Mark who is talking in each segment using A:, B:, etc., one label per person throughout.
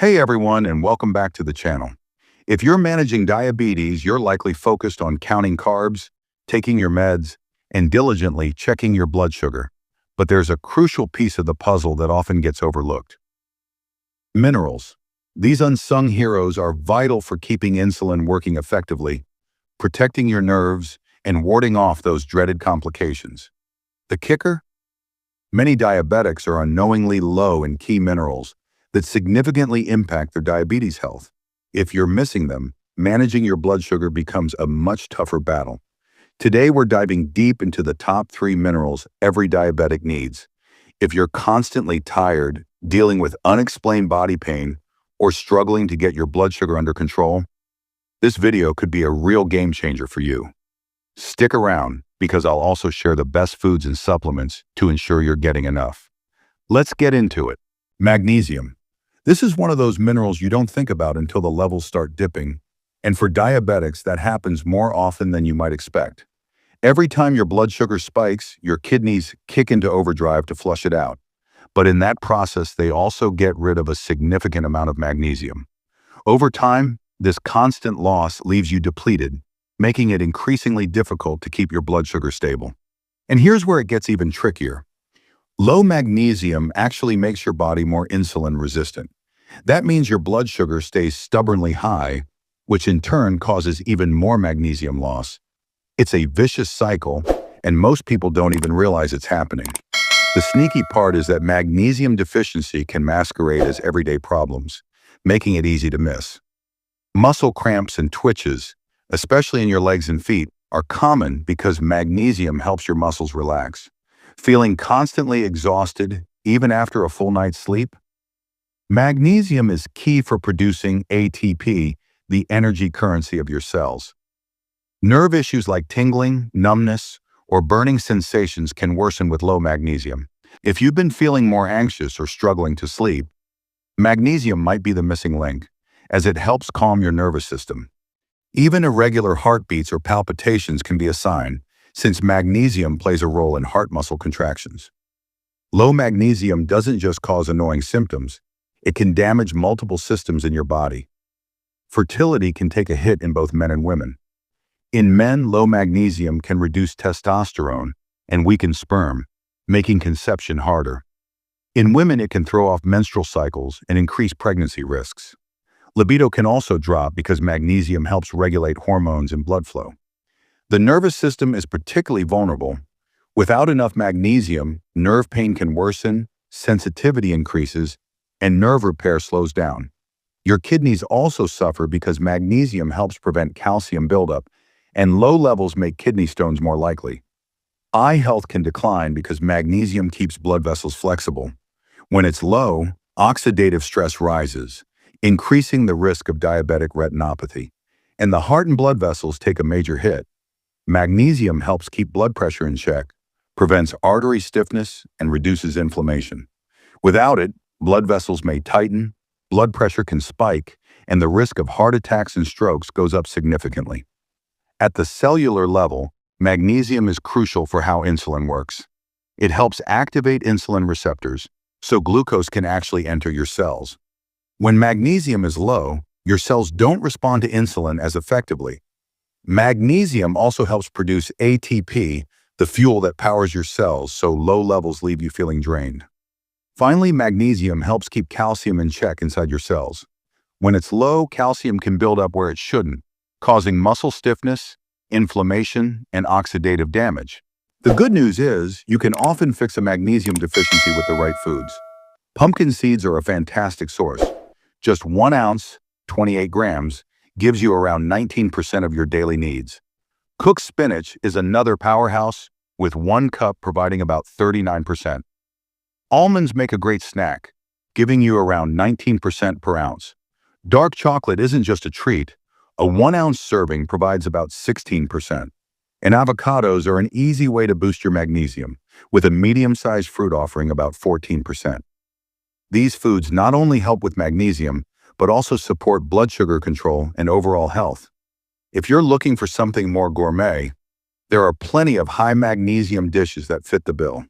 A: Hey everyone, and welcome back to the channel. If you're managing diabetes, you're likely focused on counting carbs, taking your meds, and diligently checking your blood sugar. But there's a crucial piece of the puzzle that often gets overlooked. Minerals. These unsung heroes are vital for keeping insulin working effectively, protecting your nerves, and warding off those dreaded complications. The kicker? Many diabetics are unknowingly low in key minerals that significantly impact their diabetes health. If you're missing them, managing your blood sugar becomes a much tougher battle. Today, we're diving deep into the top 3 minerals every diabetic needs. If you're constantly tired, dealing with unexplained body pain, or struggling to get your blood sugar under control, this video could be a real game changer for you. Stick around, because I'll also share the best foods and supplements to ensure you're getting enough. Let's get into it. Magnesium. This is one of those minerals you don't think about until the levels start dipping, and for diabetics, that happens more often than you might expect. Every time your blood sugar spikes, your kidneys kick into overdrive to flush it out. But in that process, they also get rid of a significant amount of magnesium. Over time, this constant loss leaves you depleted, making it increasingly difficult to keep your blood sugar stable. And here's where it gets even trickier. Low magnesium actually makes your body more insulin resistant. That means your blood sugar stays stubbornly high, which in turn causes even more magnesium loss. It's a vicious cycle, and most people don't even realize it's happening. The sneaky part is that magnesium deficiency can masquerade as everyday problems, making it easy to miss. Muscle cramps and twitches, especially in your legs and feet, are common because magnesium helps your muscles relax. Feeling constantly exhausted, even after a full night's sleep? Magnesium is key for producing ATP, the energy currency of your cells. Nerve issues like tingling, numbness, or burning sensations can worsen with low magnesium. If you've been feeling more anxious or struggling to sleep, magnesium might be the missing link, as it helps calm your nervous system. Even irregular heartbeats or palpitations can be a sign, since magnesium plays a role in heart muscle contractions. Low magnesium doesn't just cause annoying symptoms, it can damage multiple systems in your body. Fertility can take a hit in both men and women. In men, low magnesium can reduce testosterone and weaken sperm, making conception harder. In women, it can throw off menstrual cycles and increase pregnancy risks. Libido can also drop because magnesium helps regulate hormones and blood flow. The nervous system is particularly vulnerable. Without enough magnesium, nerve pain can worsen, sensitivity increases, and nerve repair slows down. Your kidneys also suffer because magnesium helps prevent calcium buildup, and low levels make kidney stones more likely. Eye health can decline because magnesium keeps blood vessels flexible. When it's low, oxidative stress rises, increasing the risk of diabetic retinopathy, and the heart and blood vessels take a major hit. Magnesium helps keep blood pressure in check, prevents artery stiffness, and reduces inflammation. Without it, blood vessels may tighten, blood pressure can spike, and the risk of heart attacks and strokes goes up significantly. At the cellular level, magnesium is crucial for how insulin works. It helps activate insulin receptors, so glucose can actually enter your cells. When magnesium is low, your cells don't respond to insulin as effectively. Magnesium also helps produce ATP, the fuel that powers your cells, so low levels leave you feeling drained. Finally, magnesium helps keep calcium in check inside your cells. When it's low, calcium can build up where it shouldn't, causing muscle stiffness, inflammation, and oxidative damage. The good news is, you can often fix a magnesium deficiency with the right foods. Pumpkin seeds are a fantastic source. Just 1 ounce, 28 grams, gives you around 19% of your daily needs. Cooked spinach is another powerhouse, with 1 cup providing about 39%. Almonds make a great snack, giving you around 19% per ounce. Dark chocolate isn't just a treat. A 1-ounce serving provides about 16%. And avocados are an easy way to boost your magnesium, with a medium-sized fruit offering about 14%. These foods not only help with magnesium, but also support blood sugar control and overall health. If you're looking for something more gourmet, there are plenty of high magnesium dishes that fit the bill.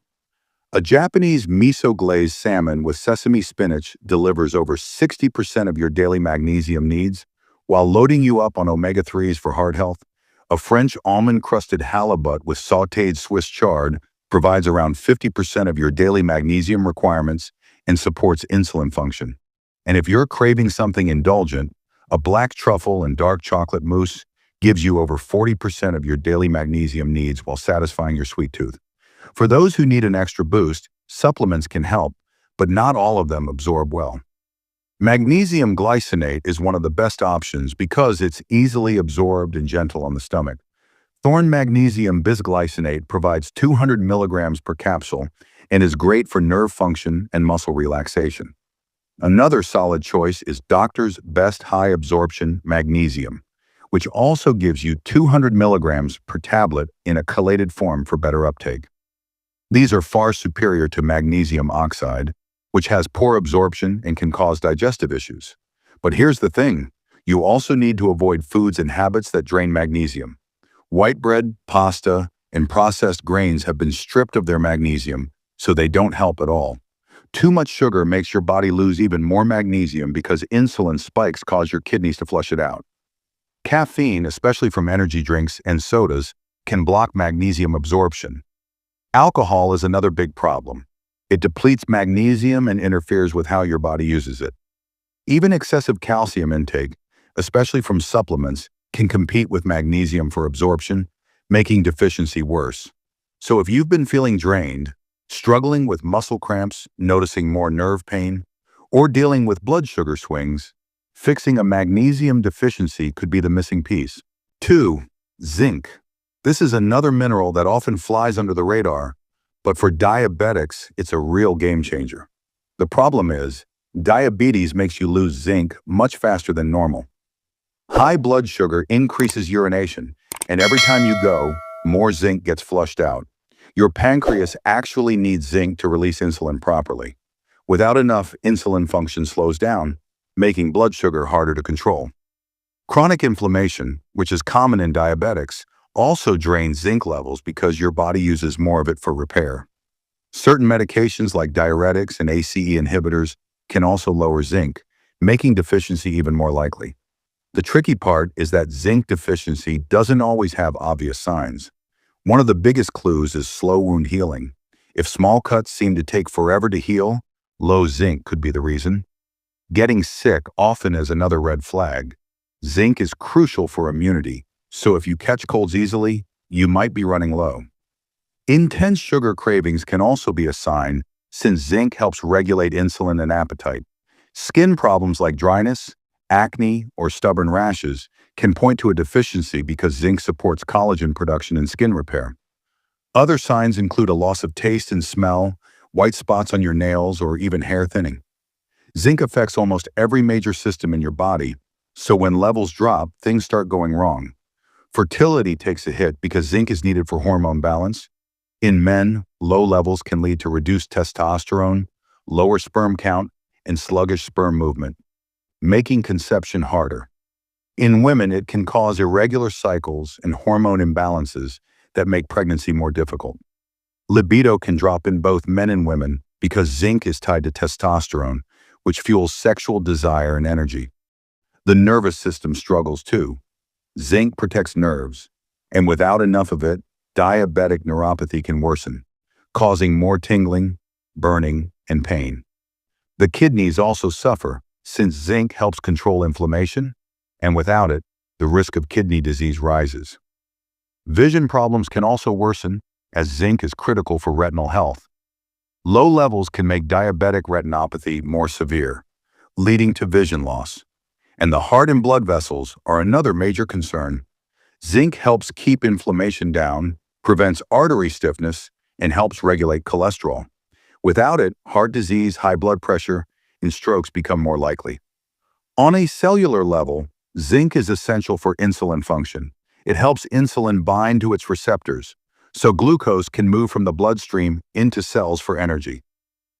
A: A Japanese miso-glazed salmon with sesame spinach delivers over 60% of your daily magnesium needs, while loading you up on omega-3s for heart health. A French almond-crusted halibut with sautéed Swiss chard provides around 50% of your daily magnesium requirements and supports insulin function. And if you're craving something indulgent, a black truffle and dark chocolate mousse gives you over 40% of your daily magnesium needs while satisfying your sweet tooth. For those who need an extra boost, supplements can help, but not all of them absorb well. Magnesium glycinate is one of the best options because it's easily absorbed and gentle on the stomach. Thorne magnesium bisglycinate provides 200 milligrams per capsule and is great for nerve function and muscle relaxation. Another solid choice is Doctor's Best High Absorption Magnesium, which also gives you 200 milligrams per tablet in a chelated form for better uptake. These are far superior to magnesium oxide, which has poor absorption and can cause digestive issues. But here's the thing, you also need to avoid foods and habits that drain magnesium. White bread, pasta, and processed grains have been stripped of their magnesium, so they don't help at all. Too much sugar makes your body lose even more magnesium because insulin spikes cause your kidneys to flush it out. Caffeine, especially from energy drinks and sodas, can block magnesium absorption. Alcohol is another big problem. It depletes magnesium and interferes with how your body uses it. Even excessive calcium intake, especially from supplements, can compete with magnesium for absorption, making deficiency worse. So if you've been feeling drained, struggling with muscle cramps, noticing more nerve pain, or dealing with blood sugar swings, fixing a magnesium deficiency could be the missing piece. 2. Zinc. This is another mineral that often flies under the radar, but for diabetics, it's a real game changer. The problem is, diabetes makes you lose zinc much faster than normal. High blood sugar increases urination, and every time you go, more zinc gets flushed out. Your pancreas actually needs zinc to release insulin properly. Without enough, insulin function slows down, making blood sugar harder to control. Chronic inflammation, which is common in diabetics, also drains zinc levels because your body uses more of it for repair. Certain medications like diuretics and ACE inhibitors can also lower zinc, making deficiency even more likely. The tricky part is that zinc deficiency doesn't always have obvious signs. One of the biggest clues is slow wound healing. If small cuts seem to take forever to heal, low zinc could be the reason. Getting sick often is another red flag. Zinc is crucial for immunity, so if you catch colds easily, you might be running low. Intense sugar cravings can also be a sign, since zinc helps regulate insulin and appetite. Skin problems like dryness, acne, or stubborn rashes can point to a deficiency because zinc supports collagen production and skin repair. Other signs include a loss of taste and smell, white spots on your nails, or even hair thinning. Zinc affects almost every major system in your body, so when levels drop, things start going wrong. Fertility takes a hit because zinc is needed for hormone balance. In men, low levels can lead to reduced testosterone, lower sperm count, and sluggish sperm movement, making conception harder. In women, it can cause irregular cycles and hormone imbalances that make pregnancy more difficult. Libido can drop in both men and women because zinc is tied to testosterone, which fuels sexual desire and energy. The nervous system struggles too. Zinc protects nerves, and without enough of it, diabetic neuropathy can worsen, causing more tingling, burning, and pain. The kidneys also suffer, since zinc helps control inflammation, and without it, the risk of kidney disease rises. Vision problems can also worsen, as zinc is critical for retinal health. Low levels can make diabetic retinopathy more severe, leading to vision loss. And the heart and blood vessels are another major concern. Zinc helps keep inflammation down, prevents artery stiffness, and helps regulate cholesterol. Without it, heart disease, high blood pressure, and strokes become more likely. On a cellular level, zinc is essential for insulin function. It helps insulin bind to its receptors, so glucose can move from the bloodstream into cells for energy.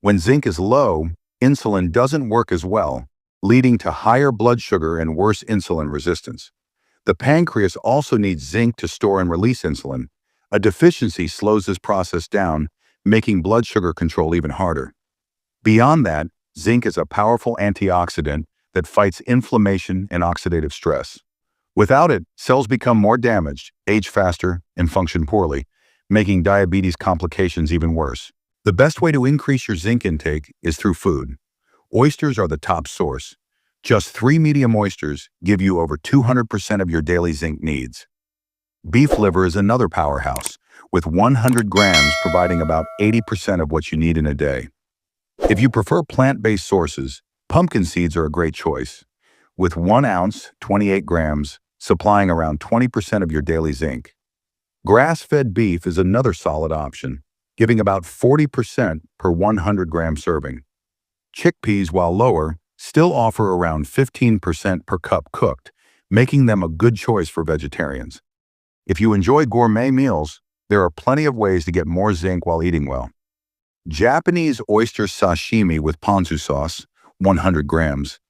A: When zinc is low, insulin doesn't work as well, leading to higher blood sugar and worse insulin resistance. The pancreas also needs zinc to store and release insulin. A deficiency slows this process down, making blood sugar control even harder. Beyond that, zinc is a powerful antioxidant that fights inflammation and oxidative stress. Without it, cells become more damaged, age faster, and function poorly, making diabetes complications even worse. The best way to increase your zinc intake is through food. Oysters are the top source. Just 3 medium oysters give you over 200% of your daily zinc needs. Beef liver is another powerhouse, with 100 grams providing about 80% of what you need in a day. If you prefer plant-based sources, pumpkin seeds are a great choice, with 1 ounce, 28 grams, supplying around 20% of your daily zinc. Grass-fed beef is another solid option, giving about 40% per 100-gram serving. Chickpeas, while lower, still offer around 15% per cup cooked, making them a good choice for vegetarians. If you enjoy gourmet meals, there are plenty of ways to get more zinc while eating well. Japanese oyster sashimi with ponzu sauce, 100 grams,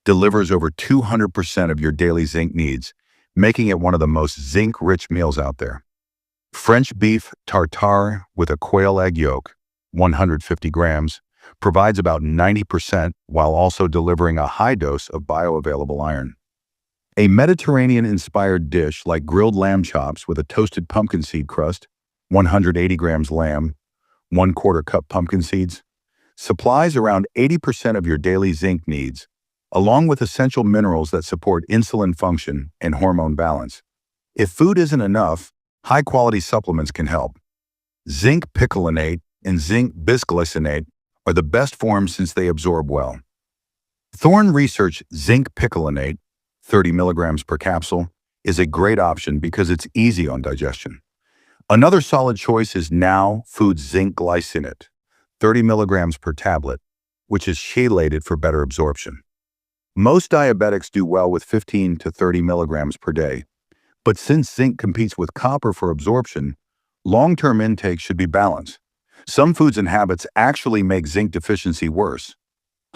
A: delivers over 200% of your daily zinc needs, making it one of the most zinc-rich meals out there. French beef tartare with a quail egg yolk, 150 grams, provides about 90% while also delivering a high dose of bioavailable iron. A Mediterranean-inspired dish like grilled lamb chops with a toasted pumpkin seed crust, 180 grams lamb, 1/4 cup pumpkin seeds, supplies around 80% of your daily zinc needs, along with essential minerals that support insulin function and hormone balance. If food isn't enough, high-quality supplements can help. Zinc picolinate and zinc bisglycinate are the best forms since they absorb well. Thorne Research Zinc picolinate, 30 milligrams per capsule, is a great option because it's easy on digestion. Another solid choice is Now Foods Zinc glycinate, 30 milligrams per tablet, which is chelated for better absorption. Most diabetics do well with 15 to 30 milligrams per day, but since zinc competes with copper for absorption, long-term intake should be balanced. Some foods and habits actually make zinc deficiency worse.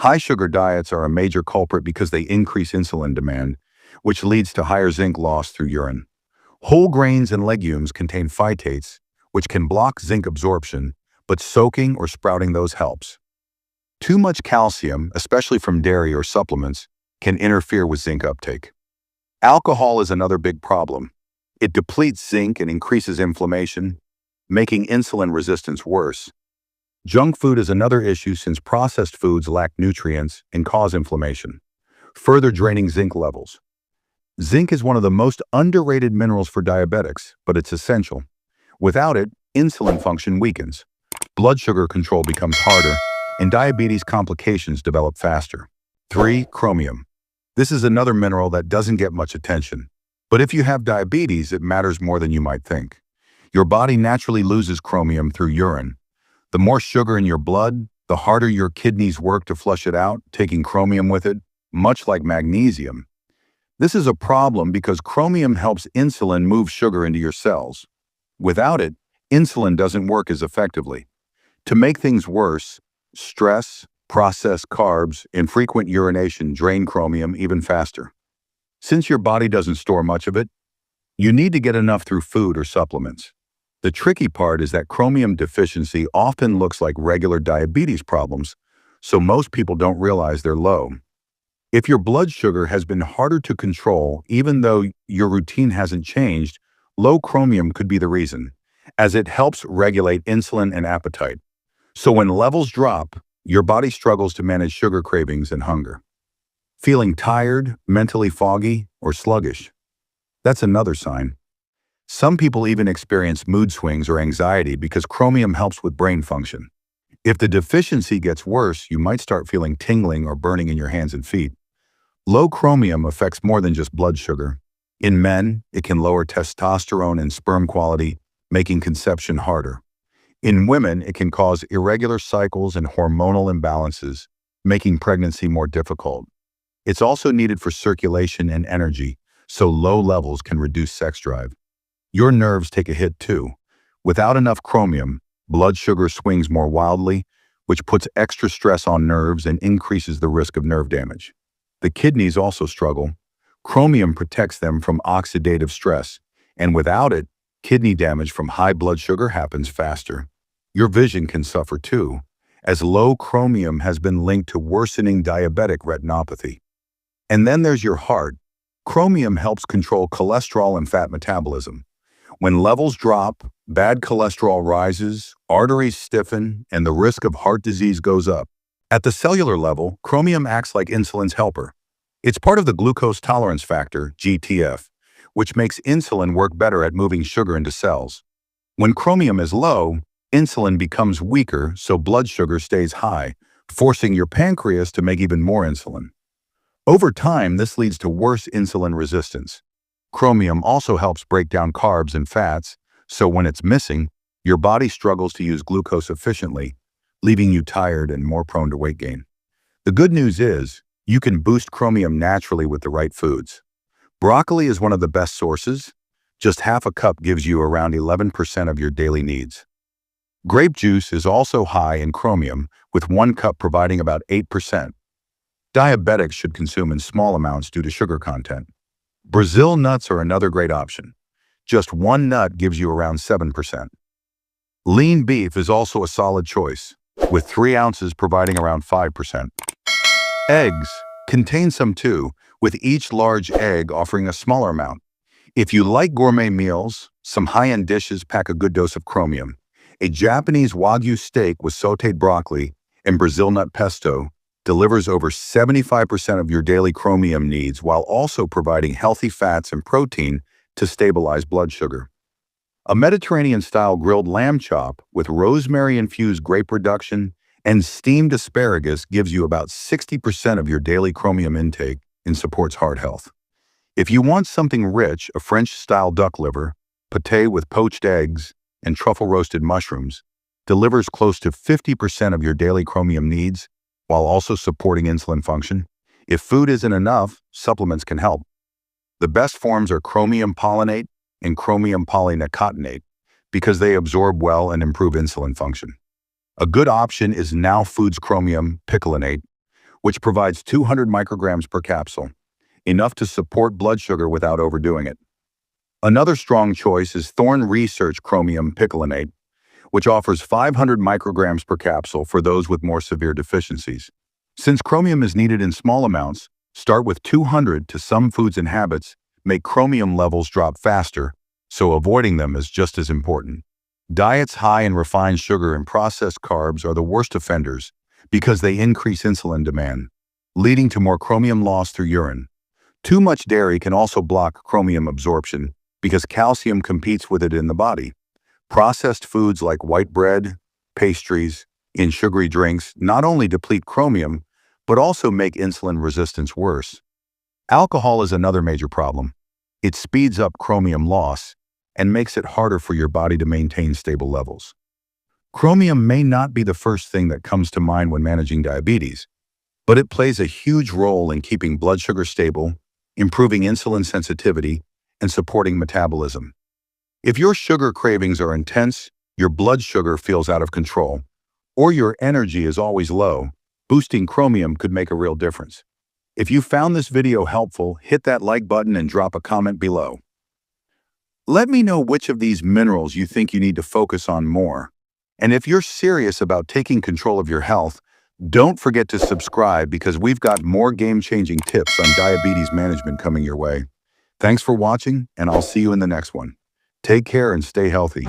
A: High-sugar diets are a major culprit because they increase insulin demand, which leads to higher zinc loss through urine. Whole grains and legumes contain phytates, which can block zinc absorption, but soaking or sprouting those helps. Too much calcium, especially from dairy or supplements, can interfere with zinc uptake. Alcohol is another big problem. It depletes zinc and increases inflammation, making insulin resistance worse. Junk food is another issue since processed foods lack nutrients and cause inflammation, further draining zinc levels. Zinc is one of the most underrated minerals for diabetics, but it's essential. Without it, insulin function weakens, blood sugar control becomes harder, and diabetes complications develop faster. 3. Chromium. This is another mineral that doesn't get much attention, but if you have diabetes, it matters more than you might think. Your body naturally loses chromium through urine. The more sugar in your blood, the harder your kidneys work to flush it out, taking chromium with it, much like magnesium. This is a problem because chromium helps insulin move sugar into your cells. Without it, insulin doesn't work as effectively. To make things worse, stress, processed carbs, and frequent urination drain chromium even faster. Since your body doesn't store much of it, you need to get enough through food or supplements. The tricky part is that chromium deficiency often looks like regular diabetes problems, so most people don't realize they're low. If your blood sugar has been harder to control, even though your routine hasn't changed, low chromium could be the reason, as it helps regulate insulin and appetite. So when levels drop, your body struggles to manage sugar cravings and hunger. Feeling tired, mentally foggy, or sluggish. That's another sign. Some people even experience mood swings or anxiety because chromium helps with brain function. If the deficiency gets worse, you might start feeling tingling or burning in your hands and feet. Low chromium affects more than just blood sugar. In men, it can lower testosterone and sperm quality, making conception harder. In women, it can cause irregular cycles and hormonal imbalances, making pregnancy more difficult. It's also needed for circulation and energy, so low levels can reduce sex drive. Your nerves take a hit too. Without enough chromium, blood sugar swings more wildly, which puts extra stress on nerves and increases the risk of nerve damage. The kidneys also struggle. Chromium protects them from oxidative stress, and without it, kidney damage from high blood sugar happens faster. Your vision can suffer too, as low chromium has been linked to worsening diabetic retinopathy. And then there's your heart. Chromium helps control cholesterol and fat metabolism. When levels drop, bad cholesterol rises, arteries stiffen, and the risk of heart disease goes up. At the cellular level, chromium acts like insulin's helper. It's part of the glucose tolerance factor, GTF, which makes insulin work better at moving sugar into cells. When chromium is low, insulin becomes weaker, so blood sugar stays high, forcing your pancreas to make even more insulin. Over time, this leads to worse insulin resistance. Chromium also helps break down carbs and fats, so when it's missing, your body struggles to use glucose efficiently, leaving you tired and more prone to weight gain. The good news is, you can boost chromium naturally with the right foods. Broccoli is one of the best sources. Just half a cup gives you around 11% of your daily needs. Grape juice is also high in chromium, with 1 cup providing about 8%. Diabetics should consume in small amounts due to sugar content. Brazil nuts are another great option. Just 1 nut gives you around 7%. Lean beef is also a solid choice, with 3 ounces providing around 5%. Eggs contain some too, with each large egg offering a smaller amount. If you like gourmet meals, some high-end dishes pack a good dose of chromium. A Japanese Wagyu steak with sautéed broccoli and Brazil nut pesto delivers over 75% of your daily chromium needs while also providing healthy fats and protein to stabilize blood sugar. A Mediterranean-style grilled lamb chop with rosemary-infused grape reduction and steamed asparagus gives you about 60% of your daily chromium intake and supports heart health. If you want something rich, a French-style duck liver, pâté with poached eggs, and truffle-roasted mushrooms delivers close to 50% of your daily chromium needs while also supporting insulin function. If food isn't enough, supplements can help. The best forms are chromium pollinate and chromium polynicotinate because they absorb well and improve insulin function. A good option is Now Foods Chromium picolinate, which provides 200 micrograms per capsule, enough to support blood sugar without overdoing it. Another strong choice is Thorne Research Chromium picolinate, which offers 500 micrograms per capsule for those with more severe deficiencies. Since chromium is needed in small amounts, start with 200 to some foods and habits make chromium levels drop faster, so avoiding them is just as important. Diets high in refined sugar and processed carbs are the worst offenders because they increase insulin demand, leading to more chromium loss through urine. Too much dairy can also block chromium absorption because calcium competes with it in the body. Processed foods like white bread, pastries, and sugary drinks not only deplete chromium, but also make insulin resistance worse. Alcohol is another major problem. It speeds up chromium loss and makes it harder for your body to maintain stable levels. Chromium may not be the first thing that comes to mind when managing diabetes, but it plays a huge role in keeping blood sugar stable, improving insulin sensitivity, and supporting metabolism. If your sugar cravings are intense, your blood sugar feels out of control, or your energy is always low, boosting chromium could make a real difference. If you found this video helpful, hit that like button and drop a comment below. Let me know which of these minerals you think you need to focus on more. And if you're serious about taking control of your health, don't forget to subscribe because we've got more game-changing tips on diabetes management coming your way. Thanks for watching, and I'll see you in the next one. Take care and stay healthy.